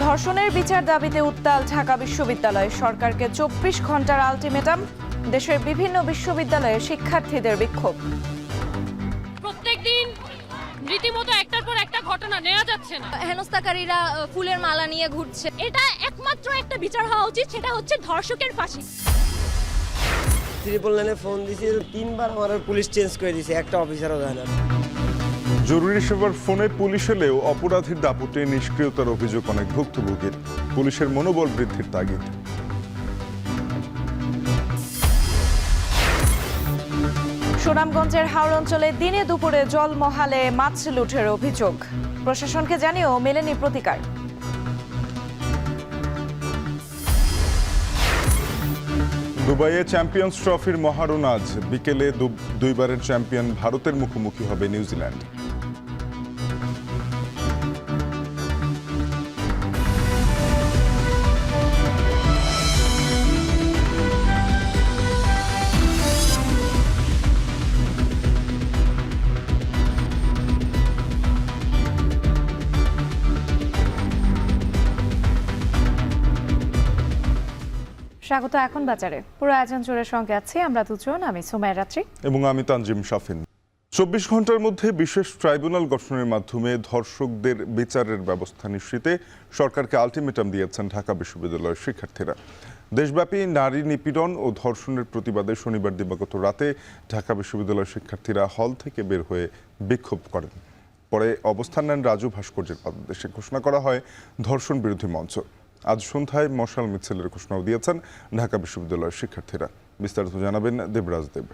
ধর্ষণের বিচার দাবিতে উত্তাল ঢাকা বিশ্ববিদ্যালয়, সরকারকে 24 ঘন্টার আলটিমেটাম। দেশের বিভিন্ন বিশ্ববিদ্যালয়ে শিক্ষার্থীদের বিক্ষোভ। প্রত্যেকদিন রীতিমতো একটার পর একটা ঘটনা নেওয়া যাচ্ছে না। হেনস্থাকারীরা ফুলের মালা নিয়ে ঘুরছে। এটা একমাত্র একটা বিচার হওয়া উচিত, সেটা হচ্ছে ধর্ষকের ফাঁসি। 999 ফোন দিয়েছি, 3বার আমার পুলিশ চেঞ্জ করে দিয়েছে, একটা অফিসারও দেয় না। জরুরি সেবার ফোনে পুলিশ এলেও অপরাধীর দাপটে নিষ্ক্রিয়তার অভিযোগ অনেক ভুক্তভোগীর। পুলিশের মনোবল বৃদ্ধির তাগিদ। সুনামগঞ্জের হাওড় অঞ্চলে দিনে দুপুরে জলমহালে মাছ লুটের অভিযোগ, প্রশাসনকে জানিয়েও মেলেনি প্রতিকার। দুবাইয়ে চ্যাম্পিয়ন্স ট্রফির মহারণ আজ বিকেলে দুইবারের চ্যাম্পিয়ন ভারতের মুখোমুখি হবে নিউজিল্যান্ড। স্বাগত এখন বাজারে, পুরো আয়োজন জুড়ে সঙ্গে আছি আমরা দুজন, আমি সুমাইয়া রাত্রি এবং আমি তানজিম শাফিন। 24 ঘন্টার মধ্যে বিশেষ ট্রাইব্যুনাল গঠনের মাধ্যমে ধর্ষকদের বিচারের ব্যবস্থা নিশ্চিতে সরকারকে আলটিমেটাম দিয়েছেন ঢাকা বিশ্ববিদ্যালয়ের শিক্ষার্থীরা। দেশব্যাপী নারী নিপীড়ন ও ধর্ষণের প্রতিবাদে শনিবার দিবাগত রাতে ঢাকা বিশ্ববিদ্যালয়ের শিক্ষার্থীরা হল থেকে বের হয়ে বিক্ষোভ করেন। পরে অবস্থান নেন রাজু ভাস্কর্যের পাদদেশে। ঘোষণা করা হয় ধর্ষণ বিরোধী মঞ্চ। আজ সন্ধ্যায় মশাল মিছিলের ঘোষণাও দিয়েছেন ঢাকা বিশ্ববিদ্যালয়ের শিক্ষার্থীরা। বিস্তারিত জানাবেন দেবরাজ দেব।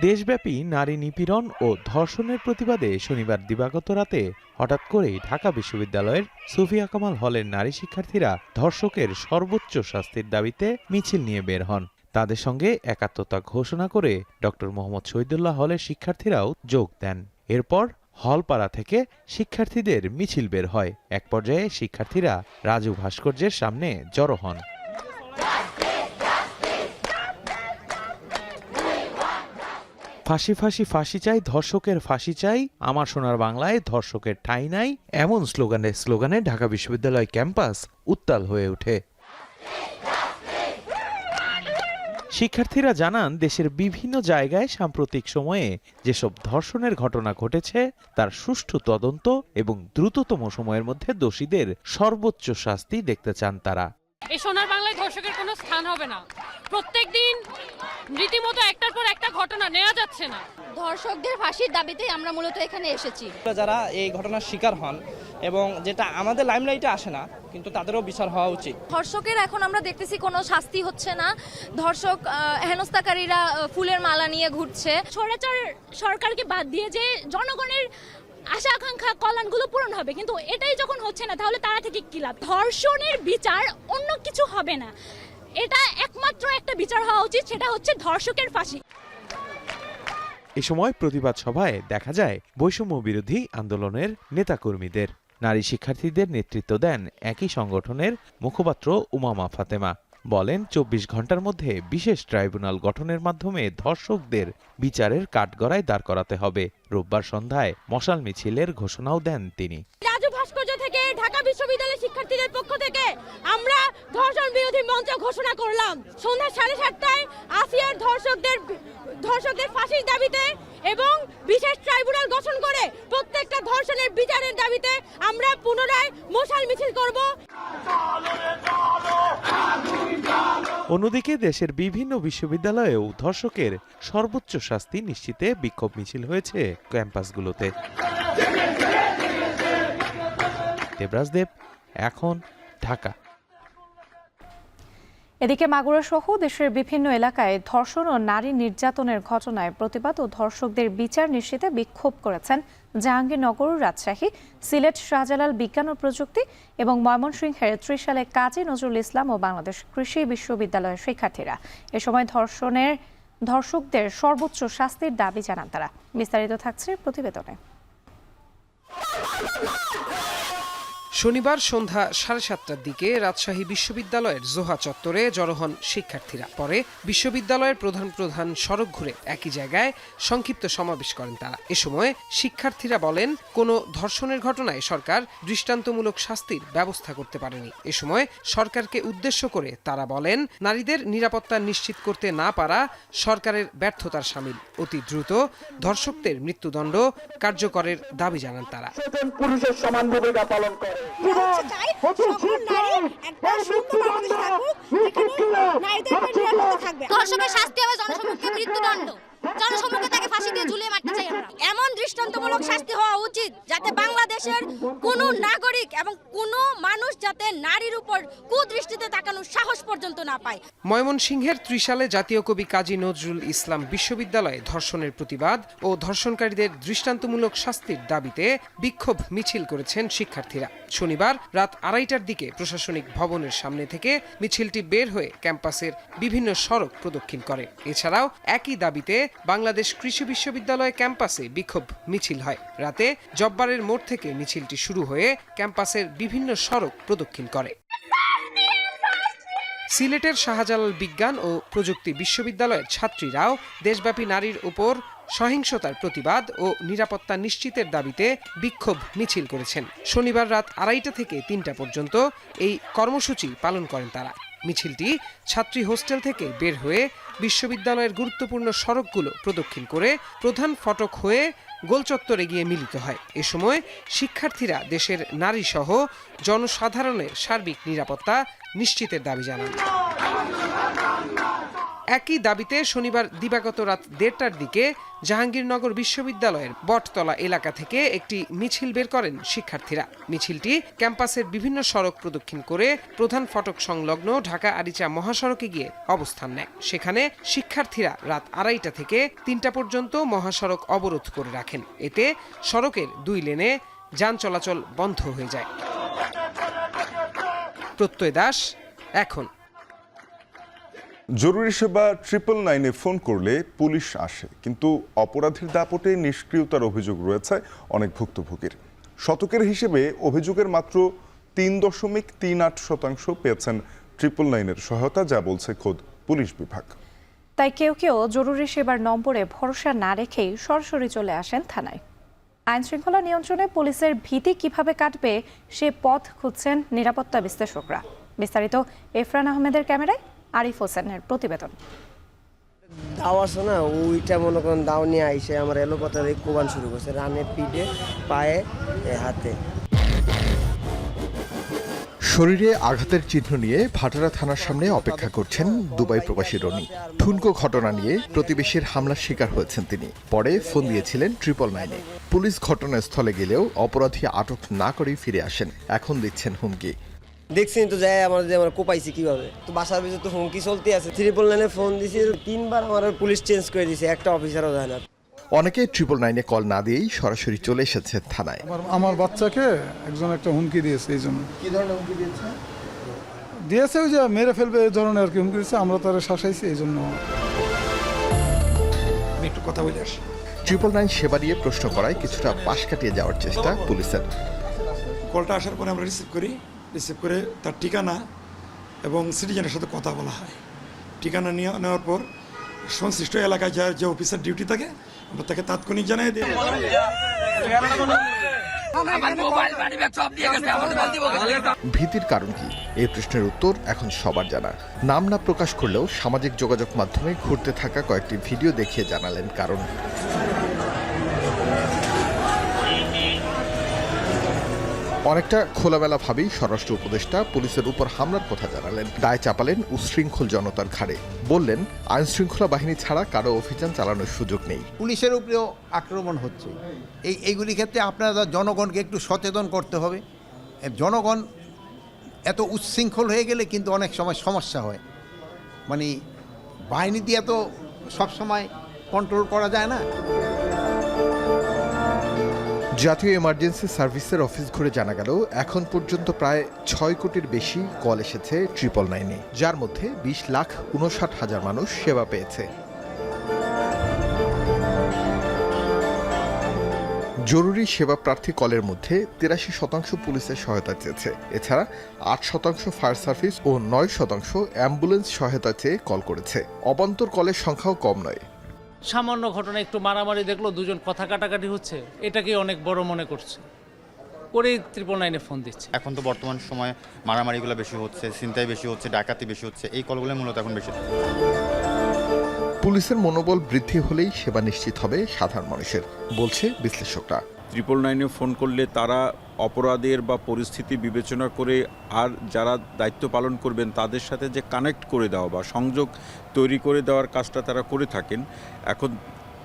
দেশব্যাপী নারী নিপীড়ন ও ধর্ষণের প্রতিবাদে শনিবার দিবাগত রাতে হঠাৎ করেই ঢাকা বিশ্ববিদ্যালয়ের সুফিয়া কামাল হলের নারী শিক্ষার্থীরা ধর্ষকের সর্বোচ্চ শাস্তির দাবিতে মিছিল নিয়ে বের হন। তাদের সঙ্গে একাত্মতা ঘোষণা করে ডক্টর মোহাম্মদ শহীদুল্লাহ হলের শিক্ষার্থীরাও যোগ দেন। এরপর হলপাড়া থেকে শিক্ষার্থীদের মিছিল বের হয়। এক পর্যায়ে শিক্ষার্থীরা রাজু ভাস্কর্যের সামনে জড়ো হন। ফাঁসি ফাঁসি ফাঁসি চাই, ধর্ষকের ফাঁসি চাই, আমার সোনার বাংলায় ধর্ষকের ঠাঁই নাই, এমন স্লোগানে ঢাকা বিশ্ববিদ্যালয় ক্যাম্পাস উত্তাল হয়ে ওঠে। শিক্ষার্থীরা জানান, দেশের বিভিন্ন জায়গায় সাম্প্রতিক সময়ে যেসব ধর্ষণের ঘটনা ঘটেছে তার সুষ্ঠু তদন্ত এবং দ্রুততম সময়ের মধ্যে দোষীদের সর্বোচ্চ শাস্তি দেখতে চান তারা। এই সোনার বাংলায় ধর্ষকের কোনো স্থান হবে না। প্রত্যেকদিন রীতিমতো একটার পর একটা ঘটনা নেওয়া যাচ্ছে না। ধর্ষকদের ফাঁসির দাবিতে আমরা মূলত এখানে এসেছি। যারা এই ঘটনার শিকার হন এবং যেটা আমাদের লাইমলাইটে আসে না, কিন্তু তাদেরও বিচার হওয়া উচিত। ধর্ষকের এখন আমরা দেখতেছি কোনো শাস্তি হচ্ছে না। ধর্ষক হেনস্থাকারীরা ফুলের মালা নিয়ে ঘুরছে। স্বৈরাচার সরকারকে বাদ দিয়ে যে জনগণের আশা আকাঙ্ক্ষা কল্যাণগুলো পূরণ হবে, কিন্তু এটাই যখন হচ্ছে না তাহলে তারা থেকে কি লাভ? ধর্ষণের বিচার অন্য কিছু হবে না, এটা একমাত্র একটা বিচার হওয়া উচিত, সেটা হচ্ছে ধর্ষকের ফাঁসি। এ সময় প্রতিবাদ সভায় দেখা যায় বৈষম্য বিরোধী আন্দোলনের নেতাকর্মীদের। নারী শিক্ষার্থীদের নেতৃত্ব দেন একই সংগঠনের মুখপাত্র উমামা ফাতেমা। বলেন, 24 ঘন্টার মধ্যে বিশেষ ট্রাইব্যুনাল গঠনের মাধ্যমে ধর্ষকদের বিচারের কাঠগড়ায় দাঁড় করাতে হবে। রোববার সন্ধ্যায় মশাল মিছিলের ঘোষণাও দেন তিনি। রাজু ভাস্কর্য থেকে ঢাকা বিশ্ববিদ্যালয়ের শিক্ষার্থীদের পক্ষ থেকে আমরা ধর্ষণ বিরোধী মঞ্চ ঘোষণা করলাম। সন্ধ্যা 7:30টায় আসিয়ার ধর্ষকদের ফাঁসির দাবিতে এবং বিশেষ ট্রাইব্যুনাল গঠন করে প্রত্যেকটা ধর্ষণের বিচারের দাবিতে আমরা পুনরায় মশাল মিছিল করব। অন্যদিকে দেশের বিভিন্ন বিশ্ববিদ্যালয়েও ধর্ষকের সর্বোচ্চ শাস্তি নিশ্চিতে বিক্ষোভ মিছিল হয়েছে ক্যাম্পাসগুলোতে। দেবরাজ দেব, এখন ঢাকা। এদিকে মাগুরা সহ দেশের বিভিন্ন এলাকায় ধর্ষণ ও নারী নির্যাতনের ঘটনায় প্রতিবাদ ও ধর্ষকদের বিচার নিশ্চিতে বিক্ষোভ করেছেন জাহাঙ্গীরনগর, রাজশাহী, সিলেট শাহজালাল বিজ্ঞান ও প্রযুক্তি এবং ময়মনসিংহের ত্রিশালে কাজী নজরুল ইসলাম ও বাংলাদেশ কৃষি বিশ্ববিদ্যালয়ের শিক্ষার্থীরা। এ সময় ধর্ষকদের সর্বোচ্চ শাস্তির দাবি জানান তারা। বিস্তারিত থাকছে প্রতিবেদনে। শনিবার সন্ধ্যা 7:30টার দিকে রাজশাহী বিশ্ববিদ্যালয়ের জোহা চত্বরে জড়ো হন শিক্ষার্থীরা। পরে বিশ্ববিদ্যালয়ের প্রধান সড়ক ঘুরে একই জায়গায় সংক্ষিপ্ত সমাবেশ করেন তারা। এ সময় শিক্ষার্থীরা বলেন, কোনো ধর্ষণের ঘটনায় সরকার দৃষ্টান্তমূলক শাস্তির ব্যবস্থা করতে পারেনি। এ সময় সরকারকে উদ্দেশ্য করে তারা বলেন, নারীদের নিরাপত্তা নিশ্চিত করতে না পারা সরকারের ব্যর্থতার শামিল। অতি দ্রুত ধর্ষকদের মৃত্যুদণ্ড কার্যকরের দাবি জানান তারা। পুরুষের সমান ভূমিকা পালন করে। ধর্ষকের শাস্তি হবে জনসম্মুখে মৃত্যুদণ্ড, জনসম্মুখে তাকে ফাঁসি দিয়ে ঝুলিয়ে মারতে চাই আমরা। এমন দৃষ্টান্তমূলক শাস্তি হওয়া উচিত যাতে বাংলাদেশের কোনো নাগরিক এবং কোনো মানুষ যাতে নারীর উপর কুদৃষ্টিতে তাকানোর সাহস পর্যন্ত না পায়। ময়মনসিংহের ত্রিশালে জাতীয় কবি কাজী নজরুল ইসলাম বিশ্ববিদ্যালয়ে ধর্ষণের প্রতিবাদ ও ধর্ষণকারীদের দৃষ্টান্তমূলক শাস্তির দাবিতে বিক্ষোভ মিছিল করেছেন শিক্ষার্থীরা। শনিবার রাত 2:30টার দিকে প্রশাসনিক ভবনের সামনে থেকে মিছিলটি বের হয়ে ক্যাম্পাসের বিভিন্ন সড়ক প্রদক্ষিণ করে। এছাড়াও একই দাবিতে বাংলাদেশ কৃষি বিশ্ববিদ্যালয় ক্যাম্পাসে বিক্ষোভ মিছিল হয়। রাতে জব্বারের মোড় থেকে মিছিলটি শুরু হয়ে ক্যাম্পাসের বিভিন্ন সড়ক প্রদক্ষিণ করে। সিলেটের শাহজালাল বিজ্ঞান ও প্রযুক্তি বিশ্ববিদ্যালয়ের ছাত্রীরাও দেশব্যাপী নারীর উপর সহিংসতার প্রতিবাদ ও নিরাপত্তা নিশ্চিতের দাবিতে বিক্ষোভ মিছিল করেছেন। শনিবার রাত 2:30 থেকে 3টা পর্যন্ত এই কর্মসূচি পালন করেন তারা। মিছিলটি ছাত্রী হোস্টেল থেকে বের হয়ে বিশ্ববিদ্যালয়ের গুরুত্বপূর্ণ সড়কগুলো প্রদক্ষিণ করে প্রধান ফটক হয়ে গোলচত্বরে গিয়ে মিলিত হয়। এ সময় শিক্ষার্থীরা দেশের নারীসহ জনসাধারণের সার্বিক নিরাপত্তা নিশ্চিতের দাবি জানান। একই দাবিতে শনিবার দিবাগত রাত 1:30টার দিকে জাহাঙ্গীরনগর বিশ্ববিদ্যালয়ের বটতলা এলাকা থেকে একটি মিছিল বের করেন শিক্ষার্থীরা। মিছিলটি ক্যাম্পাসের বিভিন্ন সড়ক প্রদক্ষিণ করে প্রধান ফটক সংলগ্ন ঢাকা আরিচা মহাসড়কে গিয়ে অবস্থান নেয়। সেখানে শিক্ষার্থীরা রাত 2:30 থেকে 3টা পর্যন্ত মহাসড়ক অবরোধ করে রাখেন। এতে সড়কের 2 লেনে যান চলাচল বন্ধ হয়ে যায়। প্রত্যয় দাস, এখন। জরুরি সেবা 999-এ ফোন করলে পুলিশ আসে, কিন্তু অপরাধীর দাপটে নিষ্ক্রিয়তার অভিযোগ রয়েছে অনেক ভুক্তভোগীর। শতকের হিসেবে অভিযোগের মাত্র 3.38% পেয়েছেন 999-এর সহায়তা, যা বলছে খোদ পুলিশ বিভাগ। তাই কেউ কেউ জরুরি সেবার নম্বরে ভরসা না রেখেই সরাসরি চলে আসেন থানায়। আইন শৃঙ্খলা নিয়ন্ত্রণে পুলিশের ভীতি কিভাবে কাটবে সে পথ খুঁজছেন নিরাপত্তা বিশ্লেষকরা। বিস্তারিত এফরান আহমেদের ক্যামেরায় আরিফ হোসেনের প্রতিবেদন। দাও আছে না, ওইটা মনে করেন দাও নিয়ে আইসে আমার এলোপাতার কোবান শুরু করছে, রানে, পিঠে, পায়ে, হাতে। শরীরে আঘাতের চিহ্ন নিয়ে ভাটারা থানার সামনে অপেক্ষা করছেন দুবাই প্রবাসী রনি। ঠুনকো ঘটনা নিয়ে প্রতিবেশীর হামলার শিকার হয়েছেন তিনি। পরে ফোন দিয়েছিলেন 999-এ। পুলিশ ঘটনাস্থলে গেলেও অপরাধী আটক না করেই ফিরে আসেন। এখন দিচ্ছেন হুমকি। দেখছেন তো যায় আমার কোপাইছি কিভাবে, তো বাসার ভিতরে তো হুমকি চলতে আছে। 999-এ ফোন দিছি, 3বার আমার পুলিশ চেঞ্জ করে দিয়েছে, একটা অফিসারও যায় না। অনেকে 999-এ কল না দিয়েই সরাসরি চলে এসেছে থানায়। আমার বাচ্চাকে একজন একটা হুমকি দিয়েছে। এই জন্য কি ধরনের হুমকি দিয়েছে? ওই যে মেরে ফেলবে এই ধরনের আর কি হুমকি দিয়েছে। আমরা তারা শাসাইছি, এই জন্য। আমি একটু কথা বলে আসি। 999 সেবা দিয়ে প্রশ্ন করায় কিছুটা পাশ কাটিয়ে যাওয়ার চেষ্টা পুলিশের। কলটা আসার পরে আমরা রিসিভ করে তার ঠিকানা এবং সিটিজেনের সাথে কথা বলা হয়। ঠিকানা নেওয়ার পর সংশ্লিষ্ট এলাকায় যে অফিসার ডিউটি থাকে আমরা তাকে তাৎক্ষণিক জানাই দিই। ভীতির কারণ কি? এই প্রশ্নের উত্তর এখন সবার জানা। নাম না প্রকাশ করলেও সামাজিক যোগাযোগ মাধ্যমে ঘুরতে থাকা কয়েকটি ভিডিও দেখিয়ে জানালেন কারণ। অনেকটা খোলামেলাভাবেই স্বরাষ্ট্র উপদেষ্টা পুলিশের উপর হামলার কথা জানালেন। দায় চাপালেন উচ্ছৃঙ্খল জনতার ঘাড়ে। বললেন, আইন শৃঙ্খলা বাহিনী ছাড়া কারো অভিযান চালানোর সুযোগ নেই। পুলিশের উপরেও আক্রমণ হচ্ছে। এইগুলি ক্ষেত্রে আপনারা জনগণকে একটু সচেতন করতে হবে। জনগণ এত উচ্ছৃঙ্খল হয়ে গেলে কিন্তু অনেক সময় সমস্যা হয়। মানে বাহিনী দিয়ে তো সবসময় কন্ট্রোল করা যায় না। জাতীয় এমার্জেন্সি সার্ভিসের অফিস ঘুরে জানা গেল এখন পর্যন্ত প্রায় 6 কোটির বেশি কল এসেছে 999-এ, যার মধ্যে 20,59,000 মানুষ সেবা পেয়েছে। জরুরি সেবা প্রার্থী কলের মধ্যে 83% পুলিশের সহায়তা চেয়েছে। এছাড়া 8% ফায়ার সার্ভিস ও 9% অ্যাম্বুলেন্স সহায়তা চেয়ে কল করেছে। অবান্তর কলের সংখ্যাও কম নয়। সামান্য ঘটনা একটু মারামারি দেখলো, দুজন কথা কাটাকাটি হচ্ছে, এটাকে অনেক বড় মনে করছে, পরেই 999 ফোন দিচ্ছে। এখন তো বর্তমান সময়ে মারামারিগুলো বেশি হচ্ছে, ছিনতাই বেশি হচ্ছে, ডাকাতি বেশি হচ্ছে, এই কলগুলো মূলত এখন বেশি। পুলিশের মনোবল বৃদ্ধি হলেই সেবা নিশ্চিত হবে সাধারণ মানুষের, বলছে বিশ্লেষকরা। 999 ফোন করলে তারা অপরাধের বা পরিস্থিতি বিবেচনা করে আর যারা দায়িত্ব পালন করবেন তাদের সাথে যে কানেক্ট করে দেওয়া বা সংযোগ তৈরি করে দেওয়ার কাজটা তারা করে থাকেন। এখন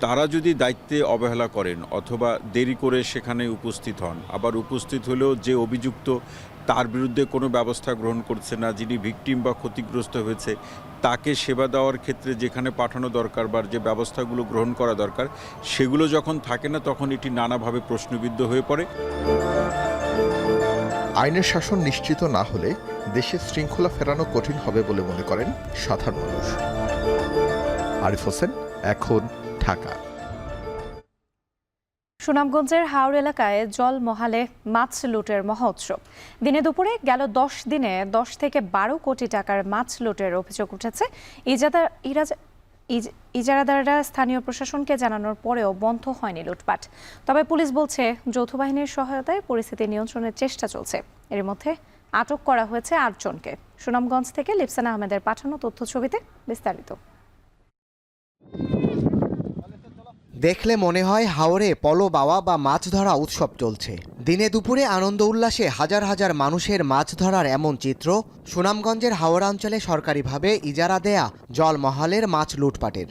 তারা যদি দায়িত্বে অবহেলা করেন অথবা দেরি করে সেখানে উপস্থিত হন, আবার উপস্থিত হলেও যে অভিযুক্ত তার বিরুদ্ধে কোনো ব্যবস্থা গ্রহণ করছে না, যিনি ভিকটিম বা ক্ষতিগ্রস্ত হয়েছে তাকে সেবা দেওয়ার ক্ষেত্রে যেখানে পাঠানো দরকার বা যে ব্যবস্থাগুলো গ্রহণ করা দরকার সেগুলো যখন থাকে না, তখন এটি নানাভাবে প্রশ্নবিদ্ধ হয়ে পড়ে। আইনের শাসন নিশ্চিত না হলে দেশে শৃঙ্খলা ফেরানো কঠিন হবে বলে মনে করেন সাধারণ মানুষ। আরিফ হোসেন, এখন, ঢাকা। সুনামগঞ্জের হাওড় এলাকায় জলমহালে মাছ লুটের মহোৎসব। দিনে দুপুরে গেল 10 দিনে 10 থেকে 12 কোটি টাকার মাছ লুটের অভিযোগ উঠেছে। ইজারাদাররা স্থানীয় প্রশাসনকে জানানোর পরেও বন্ধ হয়নি লুটপাট। তবে পুলিশ বলছে যৌথ বাহিনীর সহায়তায় পরিস্থিতি নিয়ন্ত্রণের চেষ্টা চলছে। এর মধ্যে আটক করা হয়েছে 8 জনকে। সুনামগঞ্জ থেকে লিপসানা আহমেদের পাঠানো তথ্য ছবিতে বিস্তারিত। দেখলে মনে হয় হাওরে পলো বাওয়া বা মাছ ধরা উৎসব চলছে। দিনে দুপুরে আনন্দ উল্লাসে হাজার হাজার মানুষের মাছ ধরার এমন চিত্র সুনামগঞ্জের হাওড়া অঞ্চলে সরকারিভাবে ইজারা দেয়া জলমহলের মাছ লুটপাটের।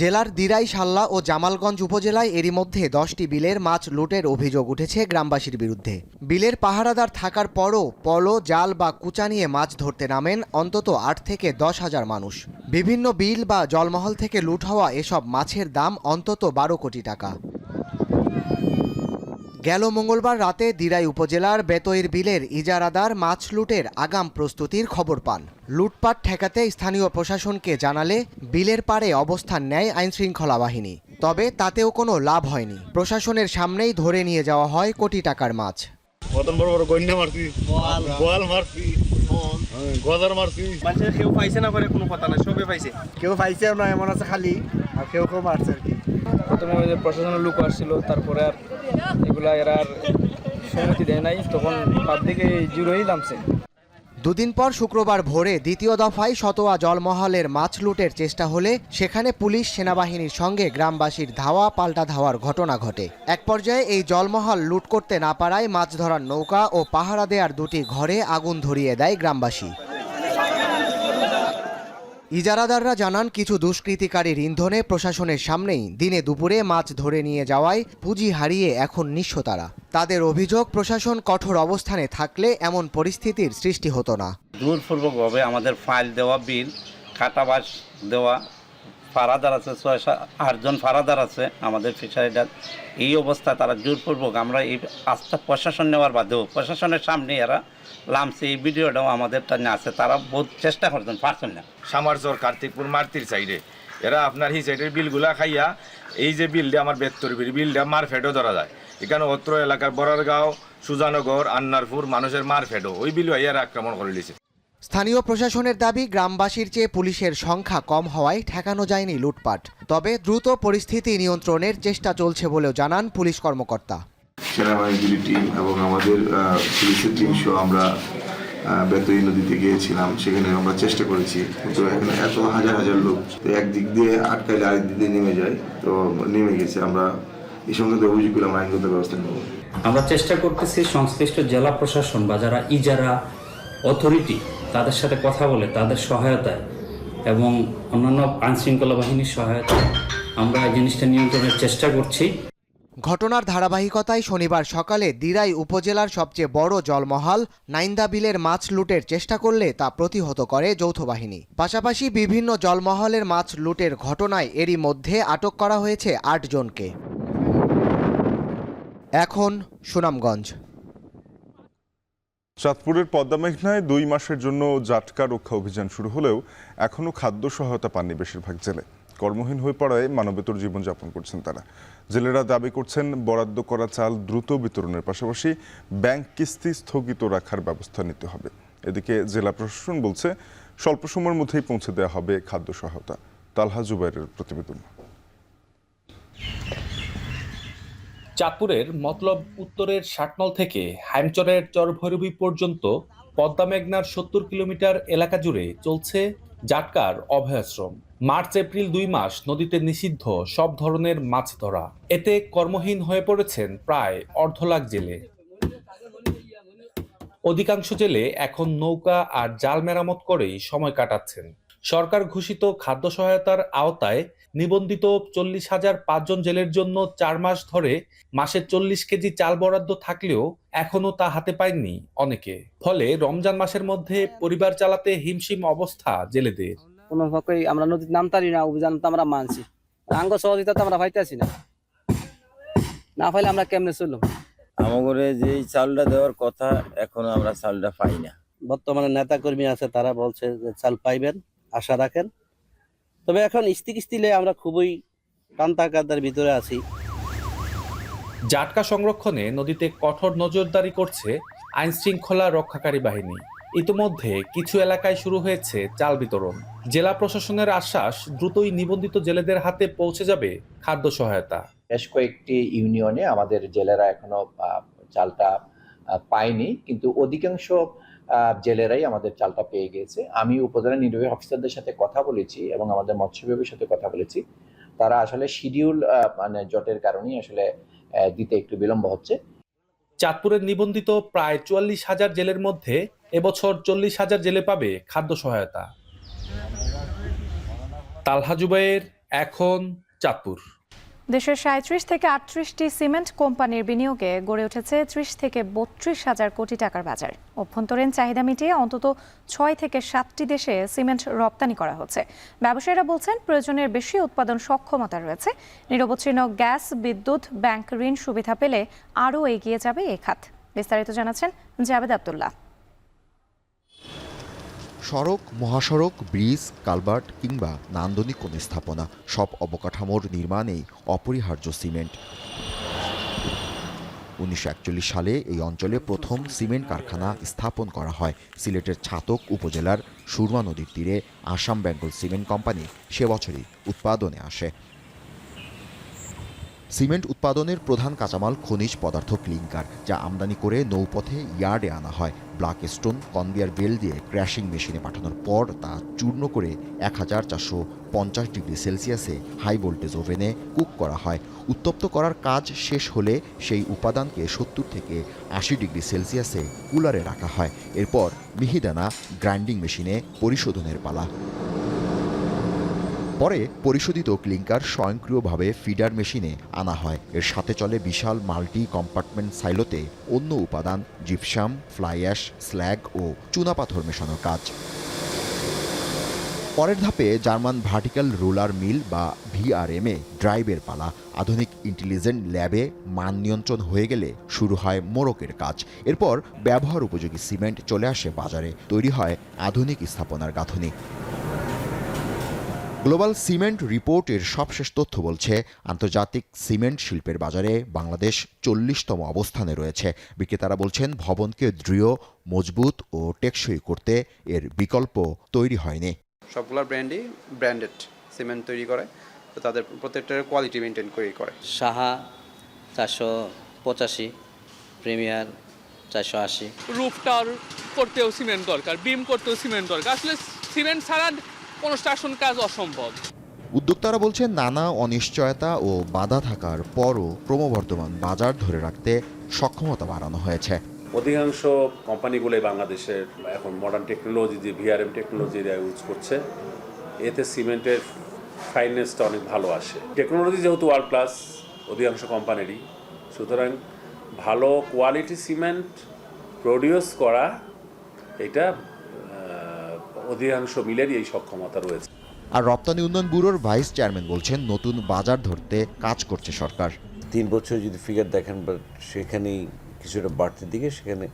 জেলার দিরাই, সাল্লা ও জামালগঞ্জ উপজেলায় এরই মধ্যে 10টি বিলের মাছ লুটের অভিযোগ উঠেছে গ্রামবাসীর বিরুদ্ধে। বিলের পাহারাদার থাকার পরও পলো, জাল বা কুচা নিয়ে মাছ ধরতে নামেন অন্তত 8 থেকে 10 হাজার মানুষ। বিভিন্ন বিল বা জলমহল থেকে লুট হওয়া এসব মাছের দাম অন্তত 12 কোটি টাকা। গেল মঙ্গলবার রাতে দিরাই উপজেলার বেতইর বিলের ইজারাদার মাছ লুটের আগাম প্রস্তুতির খবর পান। লুটপাট ঠেকাতে স্থানীয় প্রশাসনকে জানালে বিলের পাড়ে অবস্থান নেয় আইনশৃঙ্খলা বাহিনী। তবে তাতেও কোনো লাভ হয়নি। প্রশাসনের সামনেই ধরে নিয়ে যাওয়া হয় কোটি টাকার মাছ। কেউ পাইছে না করে কোনো কথা না, সবে পাইছে। কেউ পাইছে না, এমন আছে খালি, আর কেউ কেউ মারছে আর কি। প্রথমে ওই যে প্রশাসনের লোক আসছিল, তারপরে আর এগুলা এরা আর সম্মতি দেয় নাই, তখন পাবলিকে জুড়েই নামছে। দুদিন পর শুক্রবার ভোরে দ্বিতীয় দফায় শতোয়া জলমহলের মাছ লুটের চেষ্টা হলে সেখানে পুলিশ, সেনাবাহিনীর সঙ্গে গ্রামবাসীর ধাওয়া পাল্টা ধাওয়ার ঘটনা ঘটে। এক পর্যায়ে এই জলমহল লুট করতে না পারায় মাছ ধরার নৌকা ও পাহারা দেওয়ার 2টি ঘরে আগুন ধরিয়ে দেয় গ্রামবাসী। ইজারাদাররা জানান কিছু দুষ্কৃতিকারীর ইন্ধনে প্রশাসনের সামনেই দিনে দুপুরে মাছ ধরে নিয়ে যাওয়ায় পুঁজি হারিয়ে এখন নিঃস্ব তারা। তাদের অভিযোগ, প্রশাসন কঠোর অবস্থানে থাকলে এমন পরিস্থিতির সৃষ্টি হতো না। জোরপূর্বকভাবে আমাদের ফাইল দেওয়া, বিল কাটাবাস দেওয়া, ফারাদার আছে 6-8 জন ফারাদার আছে আমাদের ফিশারিটার। এই অবস্থায় তারা জোরপূর্বক, আমরা এই আস্থা প্রশাসন নেওয়ার বাদেও প্রশাসনের সামনে এরা লামছে। এই ভিডিওটাও আমাদের টানে আছে। তারা বহুত চেষ্টা করছেন, পারছেন না। সামারচর, কার্তিকপুর, মারতির সাইডে এরা আপনার এই সাইডের বিলগুলা খাইয়া, এই যে বিলটা আমার বেত্তর বিলটা মারফেটও ধরা যায়। এখানে অত্র এলাকার বরারগাঁও, সুজানগর, আন্নারপুর মানুষের মারফেটও ওই বিল এরা আক্রমণ করে দিয়েছে। স্থানীয় প্রশাসনের দাবি, গ্রামবাসীর চেয়ে পুলিশের সংখ্যা কম হওয়ায় ঠেকানো যায়নি লুটপাট। তবে দ্রুত পরিস্থিতি নিয়ন্ত্রণের চেষ্টা চলছে বলেও জানান পুলিশ কর্মকর্তা। সেনাবাহিনীর টিম এবং আমাদের পুলিশের টিম সহ আমরা বেতই নদীতে গিয়েছিলাম। সেখানে আমরা চেষ্টা করেছি, কিন্তু এখানে এত হাজার হাজার লোক, তো একদিক দিয়ে আটকাইলে আরেক দিক দিয়ে নেমে যায়, তো নেমে গেছে। আমরা এই সংক্রান্ত অভিযোগগুলো আমরা আইনগত ব্যবস্থা নেব। আমরা চেষ্টা করতেছি সংশ্লিষ্ট জেলা প্রশাসন বা যারা ইজারা অথরিটি তাদের সাথে কথা বলে তাদের সহায়তায় এবং অন্যান্য আইনশৃঙ্খলা বাহিনীর সহায়তায় আমরা এই জিনিসটা নিয়ন্ত্রণের চেষ্টা করছি। ঘটনার ধারাবাহিকতায় শনিবার সকালে দিরাই উপজেলার সবচেয়ে বড় জলমহল নাইন্দা বিলের মাছ লুটের চেষ্টা করলে তা প্রতিহত করে যৌথ বাহিনী। পাশাপাশি বিভিন্ন জলমহলের মাছ লুটের ঘটনায় এরই মধ্যে আটক করা হয়েছে 8 জনকে। এখন সুনামগঞ্জ। চাঁদপুরের পদ্মা মেঘনায় 2 মাসের জন্য জাটকা রক্ষা অভিযান শুরু হলেও এখনও খাদ্য সহায়তা পাননি বেশিরভাগ জেলে। কর্মহীন হয়ে পড়ায় মানবেতর জীবনযাপন করছেন তারা। জেলেরা দাবি করছেন বরাদ্দ করা চাল দ্রুত বিতরণের পাশাপাশি ব্যাংক কিস্তি স্থগিত রাখার ব্যবস্থা নিতে হবে। এদিকে জেলা প্রশাসন বলছে স্বল্প সময়ের মধ্যেই পৌঁছে দেওয়া হবে খাদ্য সহায়তা। তালহা জুবাইরের প্রতিবেদন। চাঁদপুরের মতলব উত্তরের ষাটনল থেকে হাইমচরের চরভৈরবী পর্যন্ত পদ্মা মেঘনার ৭০ কিলোমিটার এলাকা জুড়ে চলছে জাটকার অভয়াশ্রম। মার্চ এপ্রিল ২ মাস নদীতে নিষিদ্ধ সব ধরনের মাছ ধরা। এতে কর্মহীন হয়ে পড়েছেন প্রায় অর্ধ লাখ জেলে। অধিকাংশ জেলে এখন নৌকা আর জাল মেরামত করেই সময় কাটাচ্ছেন। সরকার ঘোষিত খাদ্য সহায়তার আওতায় নিবন্ধিত ৪০,০০৫ জন জেলের জন্য ৪ মাস ধরে মাসে ৪০ কেজি চাল বরাদ্দ থাকলেও এখনো তা হাতে পায়নি অনেকে। ফলে রমজান মাসের মধ্যে পরিবার চালাতে হিমশিম অবস্থা জেলেদের। কোনো পক্ষেই আমরা নদীর নামতারি না, অভিযান তো আমরা মানছি, আঙ্গ সহযোগিতা তো আমরা পাইতেছি না পাইলে আমরা কেমনে চললাম। আমাদের যে চালটা দেওয়ার কথা এখনো আমরা চালটা পাই না। বর্তমানে নেতা কর্মী আছে, তারা বলছে যে চাল পাইবেন, আশা রাখেন। তবে এখন ইস্তিলে আমরা খুবই টান্তাকাদার ভিতরে আছি। জাটকা সংরক্ষণে নদীতে কঠোর নজরদারি করছে আইন শৃঙ্খলা রক্ষাকারী বাহিনী। ইতিমধ্যে কিছু এলাকায় শুরু হয়েছে চাল বিতরণ। জেলা প্রশাসনের আশ্বাস, দ্রুতই নিবন্ধিত জেলেদের হাতে পৌঁছে যাবে খাদ্য সহায়তা। বেশ কয়েকটি ইউনিয়নে আমাদের জেলেরা এখনো চালটা পায়নি, কিন্তু অধিকাংশ জেলেরাই আমাদের চালটা পেয়ে গিয়েছে। আমি উপজেলা নির্বাহী অফিসারদের সাথে কথা বলেছি এবং আমাদের মৎস্য বিভাগের সাথে কথা বলেছি। তারা আসলে শিডিউল জটের কারণেই আসলে দিতে একটু বিলম্ব হচ্ছে। চাঁদপুরের নিবন্ধিত প্রায় ৪৪,০০০ জেলের মধ্যে এবছর ৪০,০০০ জেলে পাবে খাদ্য সহায়তা। তালহা জুবাইর, এখন চাঁদপুর। দেশের ৩৭ থেকে ৩৮টি সিমেন্ট কোম্পানির বিনিয়োগে গড়ে উঠেছে ৩০ থেকে ৩২,০০০ কোটি টাকার বাজার। অভ্যন্তরীণ চাহিদা মিটিয়ে অন্তত ৬ থেকে ৭টি দেশে সিমেন্ট রপ্তানি করা হচ্ছে। ব্যবসায়ীরা বলছেন প্রয়োজনের বেশি উৎপাদন সক্ষমতা রয়েছে। নিরবচ্ছিন্ন গ্যাস, বিদ্যুৎ, ব্যাংক ঋণ সুবিধা পেলে আরও এগিয়ে যাবে এই খাত। বিস্তারিত জানাচ্ছেন জাবেদ আব্দুল্লাহ। সড়ক, মহাসড়ক, ব্রিজ, কালভার্ট কিংবা নান্দনিক কোনো স্থাপনা, সব অবকাঠামোর নির্মাণেই অপরিহার্য সিমেন্ট। ১৯৪১ সালে এই অঞ্চলে প্রথম সিমেন্ট কারখানা স্থাপন করা হয়। সিলেটের ছাতক উপজেলার সুরমা নদীর তীরে আসাম বেঙ্গল সিমেন্ট কোম্পানি সে বছরই উৎপাদনে আসে। সিমেন্ট উৎপাদনের প্রধান কাঁচামাল খনিজ পদার্থ ক্লিংকার, যা আমদানি করে নৌপথে ইয়ার্ডে আনা হয়। ব্ল্যাক স্টোন কনভেয়ার বেল্ট দিয়ে ক্র্যাশিং মেশিনে পাঠানোর পর তা চূর্ণ করে ১৪৫০ ডিগ্রি সেলসিয়াসে হাই ভোল্টেজ ওভেনে কুক করা হয়। উত্তপ্ত করার কাজ শেষ হলে সেই উপাদানকে ৭০ থেকে ৮০ ডিগ্রি সেলসিয়াসে কুলারে রাখা হয়। এরপর মিহিদানা গ্রাইন্ডিং মেশিনে পরিশোধনের পালা। পরে পরিশোধিত ক্লিংকার স্বয়ংক্রিয়ভাবে ফিডার মেশিনে আনা হয়। এর সাথে চলে বিশাল মাল্টি কম্পার্টমেন্ট সাইলোতে অন্য উপাদান জিপসাম, ফ্লাই অ্যাশ, স্ল্যাগ ও চুনাপাথর মেশানোর কাজ। পরের ধাপে জার্মান ভার্টিক্যাল রোলার মিল বা ভিআরএমে ড্রাইভের পালা। আধুনিক ইন্টেলিজেন্ট ল্যাবে মান নিয়ন্ত্রণ হয়ে গেলে শুরু হয় মোড়কের কাজ। এরপর ব্যবহার উপযোগী সিমেন্ট চলে আসে বাজারে, তৈরি হয় আধুনিক স্থাপনার গাঁথনি। গ্লোবাল সিমেন্ট রিপোর্টের সবশেষ তথ্য বলছে, আন্তর্জাতিক সিমেন্ট শিল্পের বাজারে বাংলাদেশ ৪০তম অবস্থানে রয়েছে। বিক্রেতারা বলছেন, ভবনকে দৃঢ়, মজবুত ও টেকসই করতে এর বিকল্প তৈরি হয়নি। সবগুলো ব্র্যান্ডই ব্র্যান্ডেড সিমেন্ট তৈরি করে, তো তাদের প্রত্যেকটার কোয়ালিটি মেনটেন করে। সাহা ৪৮৫, প্রিমিয়ার ৪৮০। রুফটার করতেও সিমেন্ট দরকার, বিম করতেও সিমেন্ট দরকার। আসলে সিমেন্ট ছাড়া কনস্ট্রাকশন কাজ অসম্ভব। উদ্যোক্তারা বলছেন, নানা অনিশ্চয়তা ও বাধা থাকার পরও ক্রমবর্ধমান বাজার ধরে রাখতে সক্ষমতা বাড়ানো হয়েছে। অধিকাংশ কোম্পানিগুলোই বাংলাদেশের এখন মডার্ন টেকনোলজি, যে ভিআরএম টেকনোলজি ইউজ করছে, এতে সিমেন্টের ফাইনেসটা অনেক ভালো আসে। টেকনোলজি যেহেতু ওয়ার্ল্ড ক্লাস অধিকাংশ কোম্পানিরই, সুতরাং ভালো কোয়ালিটি সিমেন্ট প্রডিউস করা, এটা অধিকাংশ মিলেরই এই সক্ষমতা রয়েছে। আর রপ্তানি উন্নয়ন ব্যুরোর ভাইস চেয়ারম্যান বলছেন, নতুন বাজার ধরতে কাজ করছে সরকার। ৩ বছর যদি ফিগার দেখেন, সেখানেই কিছুটা বাড়তির দিকে, সেখানে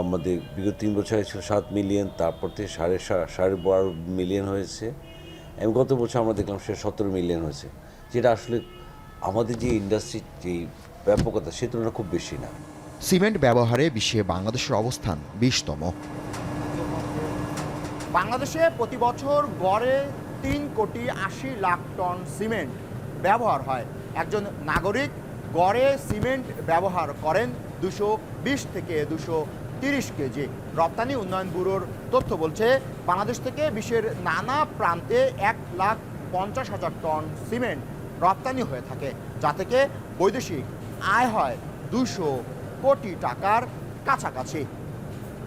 আমাদের বিগত 3 বছরে ছিল 7 মিলিয়ন, তারপর থেকে 12.5 মিলিয়ন হয়েছে। এবং গত বছর আমরা দেখলাম সে 17 মিলিয়ন হয়েছে, যেটা আসলে আমাদের যে ইন্ডাস্ট্রির যে ব্যাপকতা সে তুলনায় খুব বেশি না। সিমেন্ট ব্যবহারে বিশ্বে বাংলাদেশের অবস্থান 20তম। বাংলাদেশে প্রতি বছর গড়ে 3,80,00,000 টন সিমেন্ট ব্যবহার হয়। একজন নাগরিক গড়ে সিমেন্ট ব্যবহার করেন 220 থেকে 230 কেজি। রপ্তানি উন্নয়ন ব্যুরোর তথ্য বলছে বাংলাদেশ থেকে বিশ্বের নানা প্রান্তে 1,50,000 টন সিমেন্ট রপ্তানি হয়ে থাকে, যা থেকে বৈদেশিক আয় হয় 200 কোটি টাকার কাছাকাছি।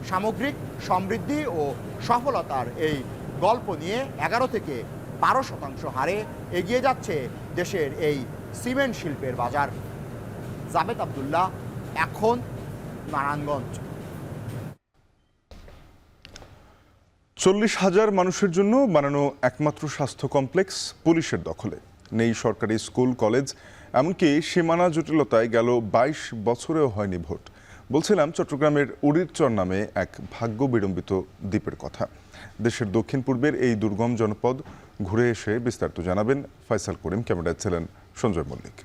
সামগ্রিক সমৃদ্ধি ও সফলতার এই গল্প নিয়ে 11 থেকে 12% হারে এগিয়ে যাচ্ছে দেশের এই সিমেন্ট শিল্পের বাজার। জাবেদ আব্দুল্লাহ, এখন নারায়ণগঞ্জ। 40,000 মানুষের জন্য বানানো একমাত্র স্বাস্থ্য কমপ্লেক্স পুলিশের দখলে। নেই সরকারি স্কুল কলেজ, এমনকি সীমানা জটিলতায় গেল 22 বছরেও হয়নি ভোট। বলছিলাম চট্টগ্রামের উড়িরচর নামে এক ভাগ্য বিড়ম্বিত দ্বীপের কথা। দেশের দক্ষিণ পূর্বের এই দুর্গম জনপদ ঘুরে এসে বিস্তারিত জানাবেন ফয়সাল করিম। ক্যামেরায় ছিলেন সঞ্জয় মল্লিক।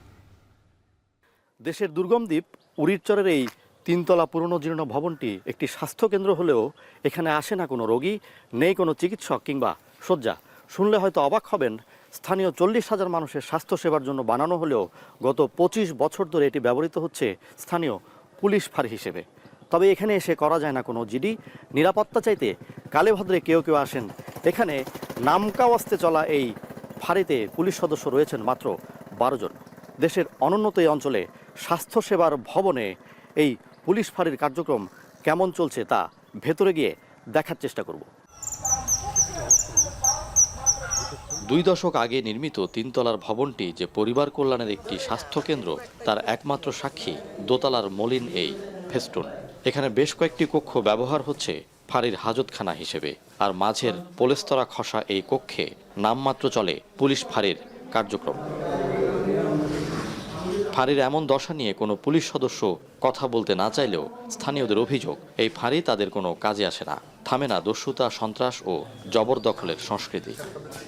দেশের দুর্গম দ্বীপ উড়িরচরের এই 3তলা পুরনো জীর্ণ ভবনটি একটি স্বাস্থ্যকেন্দ্র হলেও এখানে আসে না কোনো রোগী, নেই কোনো চিকিৎসক কিংবা শয্যা। শুনলে হয়তো অবাক হবেন, স্থানীয় 40,000 মানুষের স্বাস্থ্যসেবার জন্য বানানো হলেও গত 25 বছর ধরে এটি ব্যবহৃত হচ্ছে স্থানীয় পুলিশ ফাঁড়ি হিসেবে। তবে এখানে এসে করা যায় না কোনো জিডি। নিরাপত্তা চাইতে কালে ভদ্রে কেউ কেউ আসেন। এখানে নামকাওয়াস্তে চলা এই ফাঁড়িতে পুলিশ সদস্য রয়েছেন মাত্র 12 জন। দেশের অনুন্নত এই অঞ্চলে স্বাস্থ্যসেবার ভবনে এই পুলিশ ফাঁড়ির কার্যক্রম কেমন চলছে তা ভেতরে গিয়ে দেখার চেষ্টা করব। 2 দশক আগে নির্মিত 3তলার ভবনটি যে পরিবার কল্যাণের একটি স্বাস্থ্যকেন্দ্র তার একমাত্র সাক্ষী দোতলার মলিন এই ফেস্টুন। এখানে বেশ কয়েকটি কক্ষ ব্যবহার হচ্ছে ফাঁড়ির হাজতখানা হিসেবে, আর মাঝের পলেস্তরা খসা এই কক্ষে নামমাত্র চলে পুলিশ ফাঁড়ির কার্যক্রম। ফাঁড়ির এমন দশা নিয়ে কোনো পুলিশ সদস্য কথা বলতে না চাইলেও স্থানীয়দের অভিযোগ এই ফাঁড়ি তাদের কোনো কাজে আসে না। থামে না দস্যুতা, সন্ত্রাস ও জবরদখলের সংস্কৃতি।